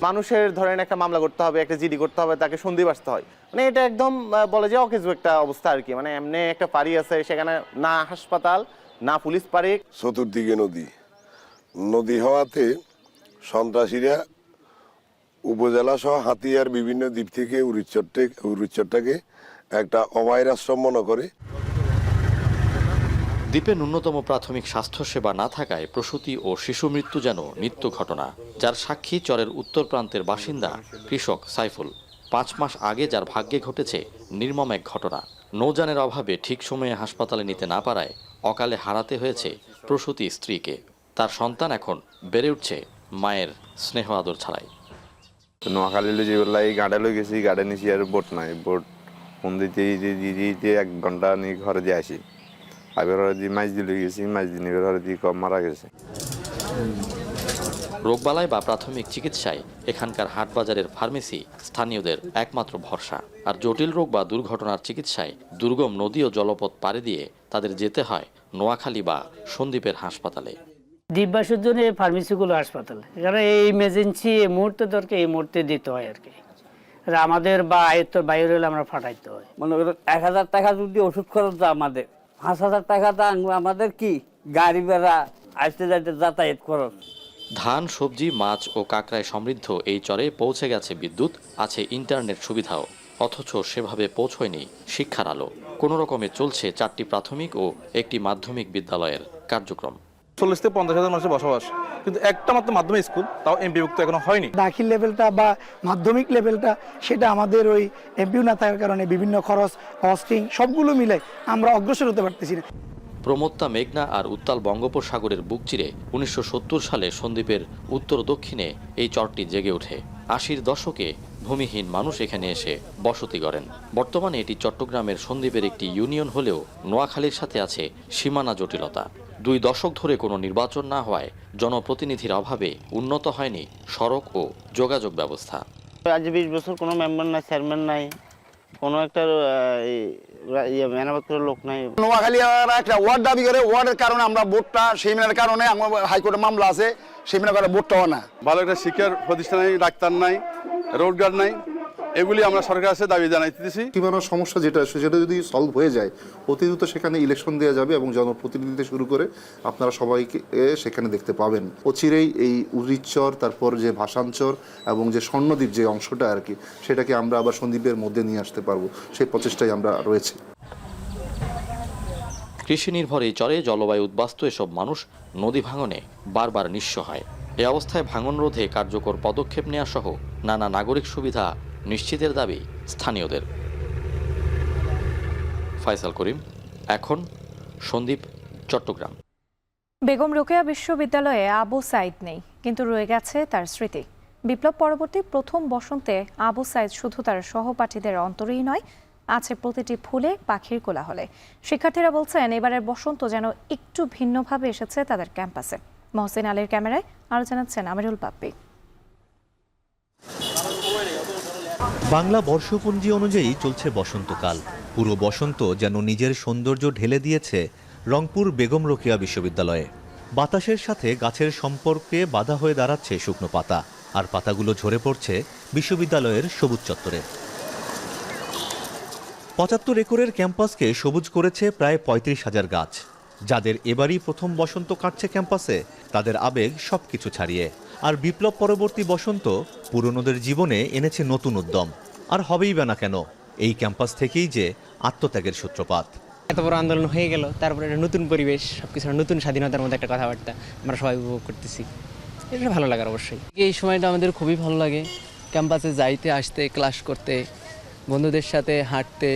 মানুষের ধরেন একটা মামলা করতে হবে, একটা জিডি করতে হবে, তাকে সন্ধি বাঁচতে হয়, মানে এটা একদম বলে যে অকেজু একটা অবস্থা আর কি। মানে এমনি একটা ফাঁড়ি আছে, সেখানে না হাসপাতাল না পুলিশ ফাঁড়ি, চতুর্দিকে নদী। নদী হওয়াতে সন্ত্রাসীরা উপজেলা সহ হাতিয়ার বিভিন্ন দ্বীপ থেকে উড়িরচরটাকে একটা অভয় আশ্রম মনে করে। দ্বীপে ন্যূনতম প্রাথমিক স্বাস্থ্যসেবা না থাকায় প্রসূতি ও শিশু মৃত্যু যেন নিত্য ঘটনা, যার সাক্ষী চরের উত্তর প্রান্তের বাসিন্দা কৃষক সাইফুল। 5 মাস আগে যার ভাগ্যে ঘটেছে নির্মম এক ঘটনা। নৌযানের অভাবে ঠিক সময়ে হাসপাতালে নিতে না পারায় অকালে হারাতে হয়েছে প্রসূতি স্ত্রীকে। তার সন্তান এখন বেড়ে উঠছে মায়ের স্নেহ আদর ছাড়াই। নোয়াখালী যেগুলাই গাড়ে লই গেছি, গাড়ে নিছি আর বোট নাই। বোট ফোন দিতে 1 ঘন্টা নিয়ে ঘরে দিয়ে আসি। আবার মাছ দিয়ে লই গেছি, মাছ দিয়ে ঘরে দিয়ে মারা গেছে। রোগবালাই বা প্রাথমিক চিকিৎসায় এখানকার হাটবাজারের ফার্মেসি স্থানীয়দের একমাত্র ভরসা। আর জটিল রোগ বা দুর্ঘটনার চিকিৎসায় দুর্গম নদী ও জলপথ পাড়ি দিয়ে তাদের যেতে হয় নোয়াখালী বা সন্দ্বীপের হাসপাতালে। দ্বীপবাসীর জন্য এই ফার্মেসিগুলো হাসপাতাল, কারণ এই ইমার্জেন্সি এই মুহূর্তে দরকার, এই মুহূর্তে দিতে হয় আর কি। আমাদের বা আয়ত্তর বাইরে হলে আমরা ফাটাইতে হয়। মনে করো 1,000 টাকা যদি ওষুধ খরচ আমাদের, 5,000 টাকাটা আমাদের কি গাড়ি ভাড়া, আসতে যাইতে যাতায়াত খরচ। ধান, সবজি, মাছ ও কাঁকড়ায় সমৃদ্ধ এই চরে পৌঁছে গেছে বিদ্যুৎ, আছে ইন্টারনেট সুবিধাও, অথচ সেভাবে পৌঁছয়নি শিক্ষার আলো। কোনো রকমে চলছে 4টি প্রাথমিক ও 1টি মাধ্যমিক বিদ্যালয়ের কার্যক্রম। 40 থেকে 50,000 মানুষের বসবাস, কিন্তু একটা মাত্র মাধ্যমিক স্কুল, তাও এমপিভুক্ত এখনো হয়নি। দাখিল লেভেলটা বা মাধ্যমিক লেভেলটা সেটা আমাদের ওই এমপিও না থাকার কারণে বিভিন্ন খরচ, কস্টিং সবগুলো মিলে আমরা অগ্রসর হতে পারতেছি না। প্রমত্তা, মেঘনা আর উত্তাল বঙ্গোপসাগরের বুক চিরে 1970 সালে সন্দ্বীপের উত্তর দক্ষিণে এই চরটি জেগে ওঠে। 80-র দশকে ভূমিহীন মানুষ এখানে এসে বসতি গড়েন। বর্তমানে এটি চট্টগ্রামের সন্দ্বীপের একটি ইউনিয়ন হলেও নোয়াখালীর সাথে আছে সীমানা জটিলতা। 2 দশক ধরে কোনো নির্বাচন না হওয়ায় জনপ্রতিনিধির অভাবে উন্নত হয়নি সড়ক ও যোগাযোগ ব্যবস্থা। আজ 20 বছর কোনো মেম্বার নাই, চেয়ারম্যান নাই, কোনো একটা মেরামত করার লোক নাই। নোয়াখালী একটা ওয়ার্ড দাবি করে, ওয়ার্ডের কারণে আমরা ভোটটা সেই মেনের কারণে হাইকোর্টে মামলা আছে, সেই মেনের কারণে ভোটটাও না। ভালো একটা শিক্ষার প্রতিষ্ঠান নাই, ডাক্তার নাই, রোডঘাট নাই, এগুলি আমরা সরকারের কাছে দাবি জানাইতেছি। সীমানার সমস্যা যেটা সেটা যদি সলভ হয়ে যায়, অতি দ্রুত সেখানে ইলেকশন দেওয়া যাবে এবং জনপ্রতিনিধিতে শুরু করে আপনারা সবাইকে সেখানে দেখতে পাবেন। অচিরেই এই উরিচ্চর, তারপর যে ভাষাঞ্চর এবং যে স্বর্ণদ্বীপ যে অংশটা আর কি, সেটাকে আমরা আবার সন্দ্বীপের মধ্যে নিয়ে আসতে পারবো, সেই প্রচেষ্টায় আমরা রয়েছে। কৃষি নির্ভর এই চরে জলবায়ু উদ্বাস্তু এসব মানুষ নদী ভাঙনে বারবার নিঃস্ব হয়। এ অবস্থায় ভাঙন রোধে কার্যকর পদক্ষেপ নেওয়া সহ নানা নাগরিক সুবিধা নিশ্চিতের দাবি স্থানীয়দের। ফয়সাল করিম, এখন, সন্দ্বীপ, চট্টগ্রাম। বেগম রোকেয়া বিশ্ববিদ্যালয়ে আবু সাইদ নেই, কিন্তু রয়ে গেছে তার স্মৃতি। বিপ্লব পরবর্তী প্রথম বসন্তে আবু সাইদ শুধু তার সহপাঠীদের অন্তরেই নয়, আছে প্রতিটি ফুলে, পাখির কোলাহলে। শিক্ষার্থীরা বলছেন এবারের বসন্ত যেন একটু ভিন্নভাবে এসেছে তাদের ক্যাম্পাসে। মহসিন আলীর ক্যামেরায় আরো জানাচ্ছেন আমিরুল পাপ্পি। বাংলা বর্ষপঞ্জি অনুযায়ী চলছে বসন্তকাল। পুরো বসন্ত যেন নিজের সৌন্দর্য ঢেলে দিয়েছে রংপুর বেগম রোকেয়া বিশ্ববিদ্যালয়ে। বাতাসের সাথে গাছের সম্পর্কে বাধা হয়ে দাঁড়াচ্ছে শুকনো পাতা, আর পাতাগুলো ঝরে পড়ছে বিশ্ববিদ্যালয়ের সবুজ চত্বরে। ৭৫ একরের ক্যাম্পাসকে সবুজ করেছে প্রায় ৩৫,০০০ গাছ। যাদের এবারই প্রথম বসন্ত কাটছে ক্যাম্পাসে, তাদের আবেগ সবকিছু ছাড়িয়ে। আর বিপ্লব পরবর্তী বসন্ত পুরনোদের জীবনে এনেছে নতুন উদ্যম। আর হবেই বা না কেন, এই ক্যাম্পাস থেকেই যে আত্মত্যাগের সূত্রপাত। এত বড় আন্দোলন হয়ে গেল, তারপরে একটা নতুন পরিবেশ, সবকিছু নতুন স্বাধীনতার মধ্যে একটা কথাবার্তা আমরা সবাই উপভোগ করতেছি। এটা ভালো লাগার অবশ্যই। এই সময়টা আমাদের খুবই ভালো লাগে, ক্যাম্পাসে যাইতে আসতে, ক্লাস করতে, বন্ধুদের সাথে হাঁটতে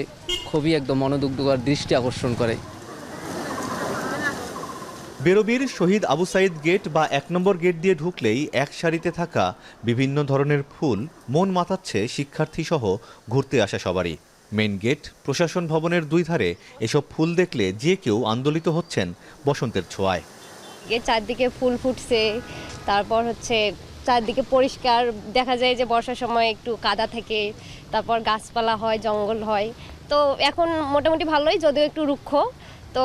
খুবই একদম মনোমুগ্ধকর দৃষ্টি আকর্ষণ করে। বেরোবির শহীদ আবু সাইদ গেট বা ১ নম্বর গেট দিয়ে ঢুকলেই এক সারিতে থাকা বিভিন্ন ধরনের ফুল মন মাতাচ্ছে শিক্ষার্থী সহ ঘুরতে আসা সবারই। মেইন গেট, প্রশাসন ভবনের দুই ধারে এসব ফুল দেখলে যে কেউ আন্দোলিত হচ্ছেন বসন্তের ছোঁয়ায়। চারদিকে ফুল ফুটছে, তারপর হচ্ছে চারদিকে পরিষ্কার দেখা যায় যে বর্ষার সময় একটু কাদা থাকে, তারপর গাছপালা হয়, জঙ্গল হয়। তো এখন মোটামুটি ভালোই, যদিও একটু রুক্ষ, তো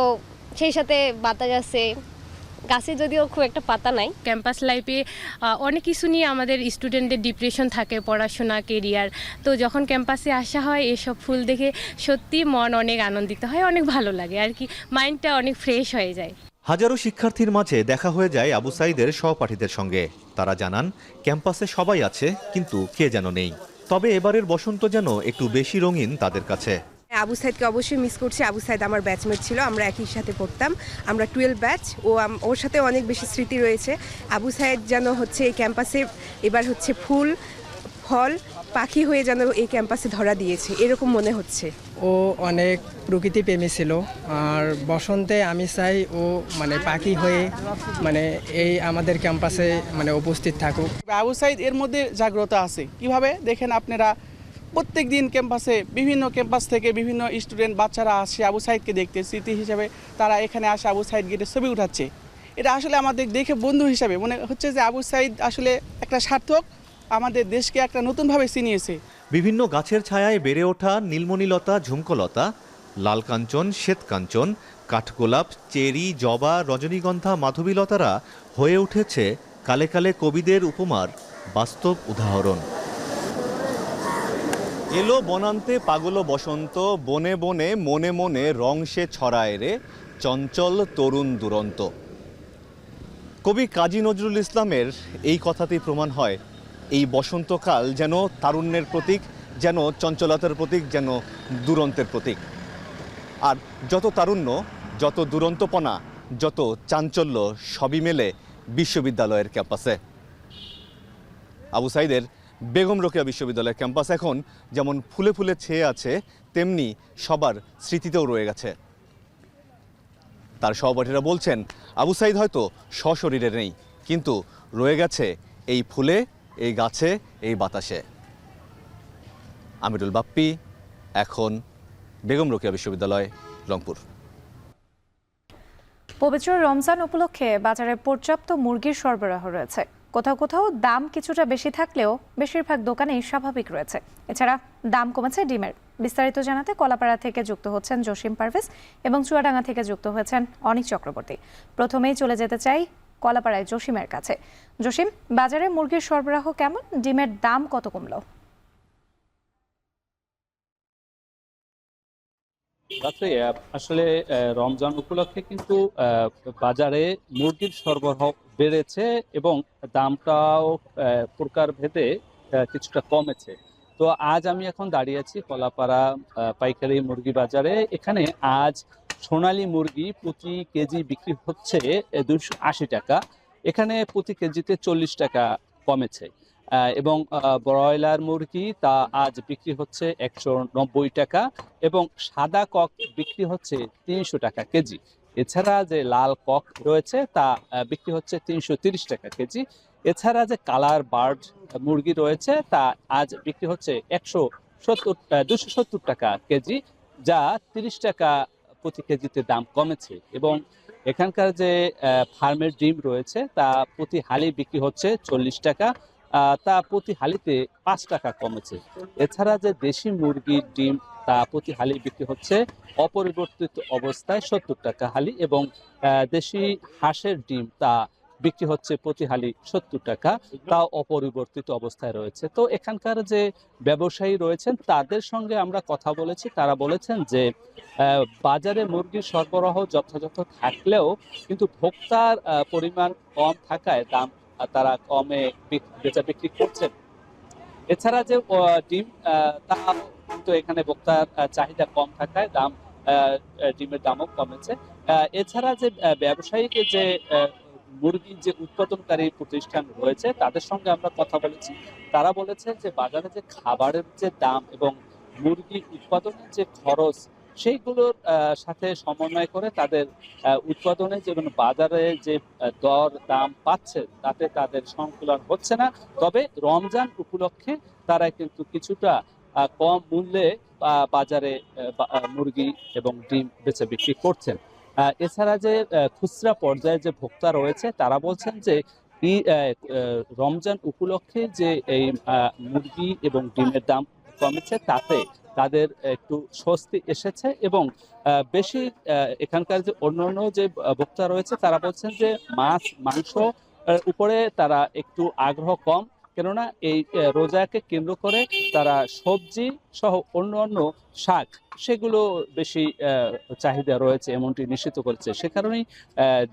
সেই সাথে বাতাস আছে, গাছে যদিও খুব একটা পাতা নাই। ক্যাম্পাস লাইফে অনেক কিছু নিয়ে আমাদের স্টুডেন্টদের ডিপ্রেশন থাকে, পড়াশোনা, কেরিয়ার। তো যখন ক্যাম্পাসে আসা হয়, এসব ফুল দেখে সত্যি মন অনেক আনন্দিত হয়, অনেক ভালো লাগে আর কি, মাইন্ডটা অনেক ফ্রেশ হয়ে যায়। হাজারো শিক্ষার্থীর মাঝে দেখা হয়ে যায় আবু সাইদের সহপাঠীদের সঙ্গে। তারা জানান ক্যাম্পাসে সবাই আছে, কিন্তু কে যেন নেই। তবে এবারের বসন্ত যেন একটু বেশি রঙিন তাদের কাছে। আবু সাইদকে অবশ্যই মিস করছি। আবু সাইদ আমার ব্যাচমেট ছিল, আমরা একই সাথে পড়তাম, আমরা 12 ব্যাচ। ওর সাথে অনেক বেশি স্মৃতি রয়েছে। আবু সাইদ যেন হচ্ছে এই ক্যাম্পাসে এবার হচ্ছে ফুল, ফল, পাখি হয়ে যেন এই ক্যাম্পাসে ধরা দিয়েছে, এরকম মনে হচ্ছে। ও অনেক প্রকৃতি প্রেমী ছিল, আর বসন্তে আমি চাই ও মানে পাখি হয়ে মানে এই আমাদের ক্যাম্পাসে মানে উপস্থিত থাকুক। আবু সাইদ এর মধ্যে জাগ্রত আছে কিভাবে দেখেন আপনারা, প্রত্যেক দিন ক্যাম্পাসে বিভিন্ন ক্যাম্পাস থেকে বিভিন্ন স্টুডেন্ট বাচ্চারা আসে আবু সাইদকে দেখতে, স্মৃতি হিসাবে তারা এখানে আসে আবু সাইদ গেটে ছবি উঠাচ্ছে। এটা আসলে আমাদের দেখে বন্ধু হিসাবে মনে হচ্ছে যে আবু সাইদ আসলে একটা সার্থক, আমাদের দেশকে একটা নতুনভাবে চিনিয়েছে। বিভিন্ন গাছের ছায়ায় বেড়ে ওঠা নীলমণিলতা, ঝুমকলতা, লাল কাঞ্চন, শ্বেত কাঞ্চন, কাঠগোলাপ, চেরি, জবা, রজনীগন্ধা, মাধবীলতারা হয়ে উঠেছে কালে কালে কবিদের উপমার বাস্তব উদাহরণ। এলো বনান্তে পাগল বসন্ত, বনে বনে মনে মনে রং সে ছড়ায় রে, চঞ্চল তরুণ দুরন্ত। কবি কাজী নজরুল ইসলামের এই কথাতেই প্রমাণ হয় এই বসন্তকাল যেন তারুণ্যের প্রতীক, যেন চঞ্চলতার প্রতীক, যেন দুরন্তের প্রতীক। আর যত তারুণ্য, যত দুরন্তপনা, যত চাঞ্চল্য সবই মেলে বিশ্ববিদ্যালয়ের ক্যাম্পাসে। আবু সাইদের বেগম রোকেয়া বিশ্ববিদ্যালয়ের ক্যাম্পাস এখন যেমন ফুলে ফুলে ছেয়ে আছে, তেমনি সবার স্মৃতিতেও রয়ে গেছে। তার সহপাঠীরা বলছেন আবু সাইদ হয়তো সশরীরে নেই, কিন্তু রয়ে গেছে এই ফুলে, এই গাছে, এই বাতাসে। আমিরুল বাপ্পি, এখন, বেগম রোকেয়া বিশ্ববিদ্যালয়, রংপুর। পবিত্র রমজান উপলক্ষে বাজারে পর্যাপ্ত মুরগির সরবরাহ রয়েছে। কোথাও কোথাও দাম কিছুটা বেশি থাকলেও বেশিরভাগ দোকানেই স্বাভাবিক রয়েছে। এছাড়া দাম কমেছে ডিমের। বিস্তারিত জানাতে কলাপাড়া থেকে যুক্ত হচ্ছেন জসিম পারভেজ এবং চুয়াডাঙ্গা থেকে যুক্ত হয়েছেন অনিক চক্রবর্তী। প্রথমেই চলে যেতে চাই কলাপাড়ায় জসিমের কাছে। জসিম, বাজারে মুরগির সরবরাহ কেমন? ডিমের দাম কত কমলো? আসলে রমজান উপলক্ষে কিন্তু বাজারে মুরগির সরবরাহ বেড়েছে এবং দামটাও প্রকার ভেদে কিছুটা কমেছে। তো আজ আমি এখন দাঁড়িয়ে আছি কলাপাড়া পাইকারি মুরগি বাজারে। এখানে আজ সোনালী মুরগি প্রতি কেজি বিক্রি হচ্ছে 280 টাকা। এখানে প্রতি কেজিতে 40 টাকা কমেছে। এবং ব্রয়লার মুরগি তা আজ বিক্রি হচ্ছে 190 টাকা এবং সাদা কক বিক্রি হচ্ছে 300 টাকা কেজি। এছাড়া যে লাল কক রয়েছে তা বিক্রি হচ্ছে 330 টাকা কেজি। এছাড়া যে কালার বার্ড মুরগি রয়েছে তা আজ বিক্রি হচ্ছে 270 টাকা কেজি, যা 30 টাকা প্রতি কেজিতে দাম কমেছে। এবং এখানকার যে ফার্মের ডিম রয়েছে তা প্রতি হালি বিক্রি হচ্ছে 40 টাকা, তা প্রতি হালিতে 5 টাকা কমেছে। এছাড়া যে দেশি মুরগির ডিম তা প্রতি হালি বিক্রি হচ্ছে অপরিবর্তিত অবস্থায় 70 টাকা হালি এবং দেশি হাঁসের ডিম তা বিক্রি হচ্ছে প্রতি হালি 70 টাকা, তাও অপরিবর্তিত অবস্থায় রয়েছে। তো এখানকার যে ব্যবসায়ী রয়েছেন তাদের সঙ্গে আমরা কথা বলেছি, তারা বলেছেন যে বাজারে মুরগির সরবরাহ যথাযথ থাকলেও কিন্তু ভোক্তার পরিমাণ কম থাকায় দাম তারা কমে বেচা বিক্রি করছেন। এছাড়া যে ডিম তা কিন্তু এখানে ভোক্তার চাহিদা কম থাকায় ডিমের দামও কমেছে। এছাড়া যে ব্যবসায়িক যে মুরগির যে উৎপাদনকারী প্রতিষ্ঠান রয়েছে তাদের সঙ্গে আমরা কথা বলেছি, তারা বলেছে যে বাজারে যে খাবারের যে দাম এবং মুরগি উৎপাদনের যে খরচ সেইগুলোর সাথে সমন্বয় করে তাদের উৎপাদনে যেমন বাজারে যে দর দাম পাচ্ছে তাতে তাদের সংকুলন হচ্ছে না। তবে রমজান উপলক্ষে তারা কিন্তু কিছুটা কম মূল্যে বাজারে মুরগি এবং ডিম বেচে বিক্রি করছেন। এছাড়া যে খুচরা পর্যায়ে যে ভোক্তা রয়েছে তারা বলছেন যে রমজান উপলক্ষে যে এই মুরগি এবং ডিমের দাম কমেছে তাতে তাদের একটু স্বস্তি এসেছে এবং বেশি এখানকার যে অন্যান্য যে ভোক্তা রয়েছে তারা বলছেন যে মাছ মাংস উপরে তারা একটু আগ্রহ কম, কেননা এই রোজাকে কেন্দ্র করে তারা সবজি সহ অন্যান্য শাক সেগুলো বেশি চাহিদা রয়েছে এমনটি নিশ্চিত করেছে। সে কারণেই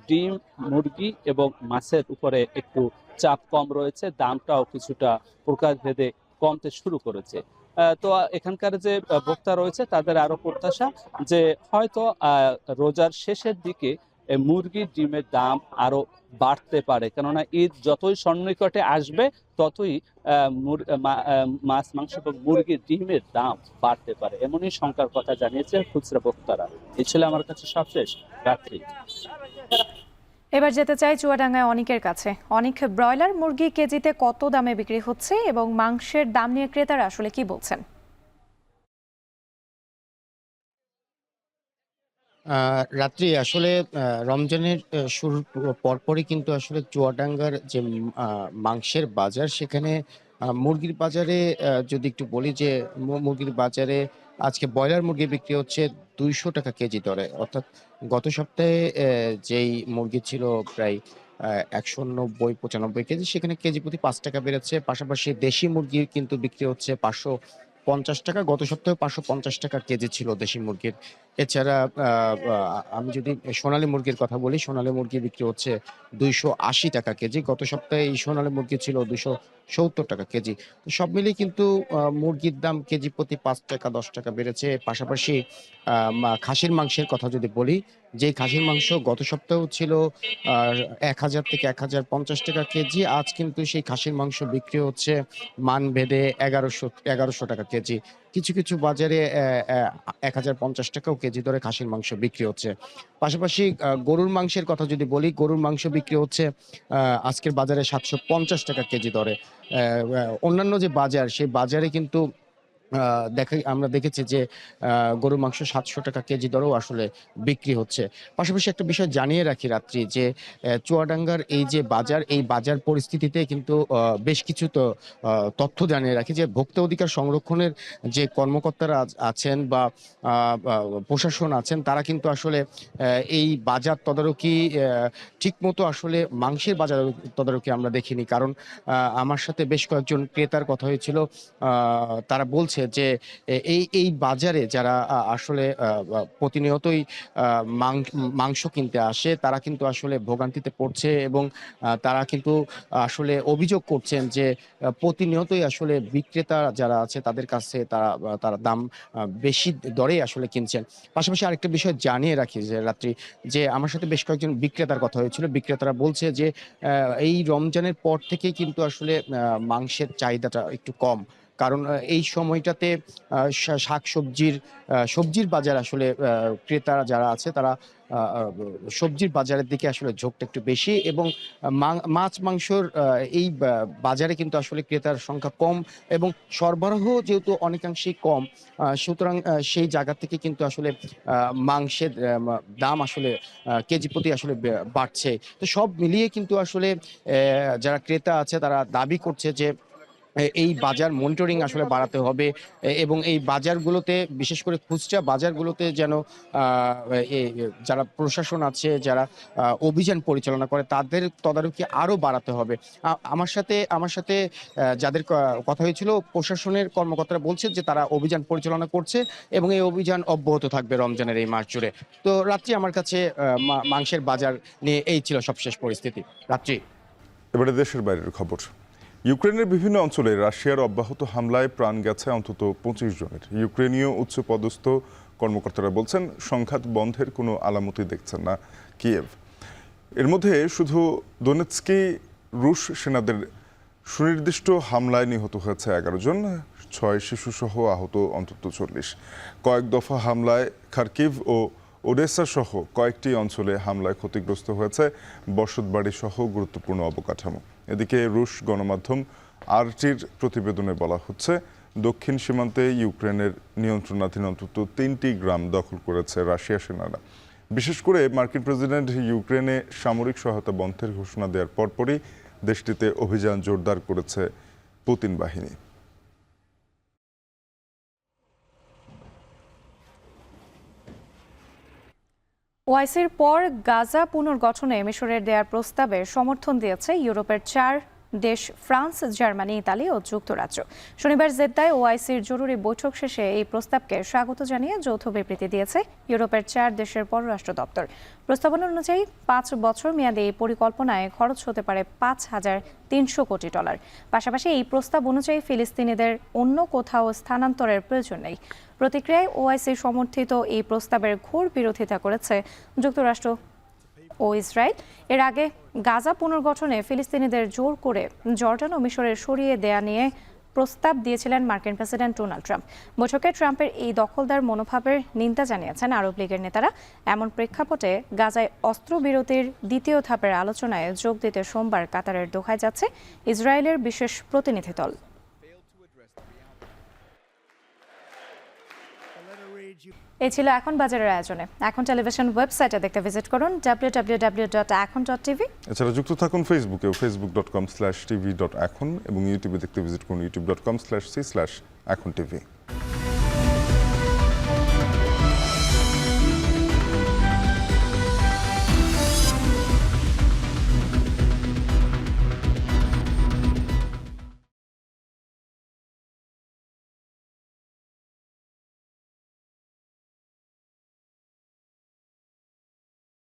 ডিম মুরগি এবং মাছের উপরে একটু চাপ কম রয়েছে, দামটাও কিছুটা প্রকারভেদে কমতে শুরু করেছে। তো এখানকার যে ভোক্তা রয়েছে তাদের আরো প্রত্যাশা যে হয়তো রোজার শেষের দিকে মুরগির ডিমের দাম আরো বাড়তে পারে, কেননা ঈদ যতই সন্নিকটে আসবে ততই মাছ মাংস এবং মুরগির ডিমের দাম বাড়তে পারে, এমনই শঙ্কার কথা জানিয়েছে খুচরা ভোক্তারা। এই ছিল আমার কাছে সবশেষ রাত্রি। এবার যেতে চাই চুয়াডাঙ্গায় অনিকের কাছে। অনিক, ব্রয়লার মুরগি কেজিতে কত দামে বিক্রি হচ্ছে এবং মাংসের দাম নিয়ে ক্রেতারা আসলে কি বলছেন? রাত্রি আসলে রমজানের শুরুর পরপরই কিন্তু আসলে চুয়াডাঙ্গার যে মাংসের বাজার, সেখানে মুরগির বাজারে যদি একটু বলি যে মুরগির বাজারে আজকে ব্রয়লার মুরগি বিক্রি হচ্ছে 200 টাকা কেজি দরে, অর্থাৎ গত সপ্তাহে যেই মুরগি ছিল প্রায় 190-95 কেজি, সেখানে কেজি প্রতি 5 টাকা বেড়েছে। পাশাপাশি দেশি মুরগি কিন্তু বিক্রি হচ্ছে 550 টাকা, গত সপ্তাহে 550 টাকা কেজি ছিল দেশি মুরগির। এছাড়া আমি যদি সোনালী মুরগির কথা বলি, সোনালী মুরগি বিক্রি হচ্ছে 280 টাকা কেজি, গত সপ্তাহে এই সোনালী মুরগি ছিল 270 টাকা কেজি। তো সব মিলিয়ে কিন্তু মুরগির দাম কেজি প্রতি 5 টাকা 10 টাকা বেড়েছে। পাশাপাশি খাসির মাংসের কথা যদি বলি, যে খাসির মাংস গত সপ্তাহেও ছিল 1000 থেকে 1050 টাকা কেজি, আজ কিন্তু সেই খাসির মাংস বিক্রি হচ্ছে মান ভেদে 1100 টাকা কেজি। কিছু কিছু বাজারে 1050 টাকাও কেজি দরে খাসির মাংস বিক্রি হচ্ছে। পাশাপাশি গরুর মাংসের কথা যদি বলি, গরুর মাংস বিক্রি হচ্ছে আজকের বাজারে 750 টাকা কেজি দরে। অন্যান্য যে বাজার, সেই বাজারে কিন্তু আমরা দেখেছি যে গরুর মাংস 700 টাকা কেজি দরেও আসলে বিক্রি হচ্ছে। পাশাপাশি একটা বিষয় জানিয়ে রাখি রাত্রি যে চুয়াডাঙ্গার এই যে বাজার, এই বাজার পরিস্থিতিতে কিন্তু বেশ কিছু তথ্য জানিয়ে রাখি যে ভোক্তা অধিকার সংরক্ষণের যে কর্মকর্তারা আছেন বা প্রশাসন আছেন, তারা কিন্তু আসলে এই বাজার তদারকি ঠিকমতো আসলে মাংসের বাজার তদারকি আমরা দেখিনি। কারণ আমার সাথে বেশ কয়েকজন ক্রেতার কথা হয়েছিল, তারা বলছে যে এই বাজারে যারা আসলে প্রতিনিয়তই মাংস কিনতে আসে, তারা কিন্তু আসলে ভোগান্তিতে পড়ছে এবং তারা কিন্তু আসলে অভিযোগ করছেন যে প্রতিনিয়তই আসলে বিক্রেতা যারা আছে তাদের কাছে তারা দাম বেশি দরে আসলে কিনছেন। পাশাপাশি আরেকটা বিষয় জানিয়ে রাখি যে রাত্রি, যে আমার সাথে বেশ কয়েকজন বিক্রেতার কথা হয়েছিল, বিক্রেতারা বলছে যে এই রমজানের পর থেকে কিন্তু আসলে মাংসের চাহিদাটা একটু কম। কারণ এই সময়টাতে সবজির বাজার আসলে ক্রেতারা যারা আছে তারা সবজির বাজারের দিকে আসলে ঝোঁকটা একটু বেশি এবং মাছ মাংসর এই বাজারে কিন্তু আসলে ক্রেতার সংখ্যা কম এবং সরবরাহ যেহেতু অনেকাংশেই কম, সুতরাং সেই জায়গা থেকে কিন্তু আসলে মাংসের দাম আসলে কেজি প্রতি আসলে বাড়ছে। তো সব মিলিয়ে কিন্তু আসলে যারা ক্রেতা আছে তারা দাবি করছে যে এই বাজার মনিটরিং আসলে বাড়াতে হবে এবং এই বাজারগুলোতে, বিশেষ করে খুচরা বাজারগুলোতে যেন যারা প্রশাসন আছে, যারা অভিযান পরিচালনা করে, তাদের তদারকি আরও বাড়াতে হবে। আমার সাথে যাদের কথা হয়েছিল, প্রশাসনের কর্মকর্তারা বলছে যে তারা অভিযান পরিচালনা করছে এবং এই অভিযান অব্যাহত থাকবে রমজানের এই মাস জুড়ে। তো রাত্রি আমার কাছে মাংসের বাজার নিয়ে এই ছিল সবশেষ পরিস্থিতি। রাত্রি, এবারে দেশের বাইরের খবর। ইউক্রেনের বিভিন্ন অঞ্চলে রাশিয়ার অব্যাহত হামলায় প্রাণ গেছে অন্তত 25 জনের। ইউক্রেনীয় উচ্চপদস্থ কর্মকর্তারা বলছেন সংঘাত বন্ধের কোনো আলামতই দেখছেন না কিয়েভ। এর মধ্যে শুধু দোনেৎস্কে রুশ সেনাদের সুনির্দিষ্ট হামলায় নিহত হয়েছে 11 জন, 6 শিশুসহ আহত অন্তত 40। কয়েক দফা হামলায় খার্কিভ ও ওডেসা সহ কয়েকটি অঞ্চলে হামলায় ক্ষতিগ্রস্ত হয়েছে বসতবাড়ি সহ গুরুত্বপূর্ণ অবকাঠামো। এদিকে রুশ গণমাধ্যম আরটির প্রতিবেদনে বলা হচ্ছে, দক্ষিণ সীমান্তে ইউক্রেনের নিয়ন্ত্রণাধীন অন্তত 3টি গ্রাম দখল করেছে রাশিয়া সেনারা। বিশেষ করে মার্কিন প্রেসিডেন্ট ইউক্রেনে সামরিক সহায়তা বন্ধের ঘোষণা দেওয়ার পরপরই দেশটিতে অভিযান জোরদার করেছে পুতিন বাহিনী। ওআইসির পর গাজা পুনর্গঠনে মিশরের দেয়ার প্রস্তাবে সমর্থন দিয়েছে ইউরোপের 4 দেশ, ফ্রান্স, জার্মানি, ইতালি ও যুক্তরাজ্য। শনিবার জেদ্দায় ওআইসির জরুরি বৈঠক শেষে এই প্রস্তাবকে স্বাগত জানিয়ে যৌথ বিবৃতি দিয়েছে ইউরোপের 4 দেশের পররাষ্ট্র দপ্তর। প্রস্তাবনা অনুযায়ী 5 বছর মেয়াদে এই পরিকল্পনায় খরচ হতে পারে $5,300 কোটি। পাশাপাশি এই প্রস্তাব অনুযায়ী ফিলিস্তিনিদের অন্য কোথাও স্থানান্তরের প্রয়োজন নেই। প্রতিক্রিয়ায় ওআইসি সমর্থিত এই প্রস্তাবের ঘোর বিরোধিতা করেছে যুক্তরাষ্ট্র ও ইসরায়েল। এর আগে গাজা পুনর্গঠনে ফিলিস্তিনিদের জোর করে জর্ডান ও মিশরের সরিয়ে দেয়া নিয়ে প্রস্তাব দিয়েছিলেন মার্কিন প্রেসিডেন্ট ডোনাল্ড ট্রাম্প। বৈঠকে ট্রাম্পের এই দখলদার মনোভাবের নিন্দা জানিয়েছেন আরব লীগের নেতারা। এমন প্রেক্ষাপটে গাজায় অস্ত্রবিরতির দ্বিতীয় ধাপের আলোচনায় যোগ দিতে সোমবার কাতারের দোহায় যাচ্ছে ইসরায়েলের বিশেষ প্রতিনিধি দল। এই ছিল এখন বাজারের আয়োজনে। এখন টেলিভিশন ওয়েবসাইটে দেখতে ভিজিট করুন www.ekon.tv। এছাড়া যুক্ত থাকুন ফেসবুকেও facebook.com/tv.ekon এবং ইউটিউবে দেখতে ভিজিট করুন youtube.com/c/ekontv।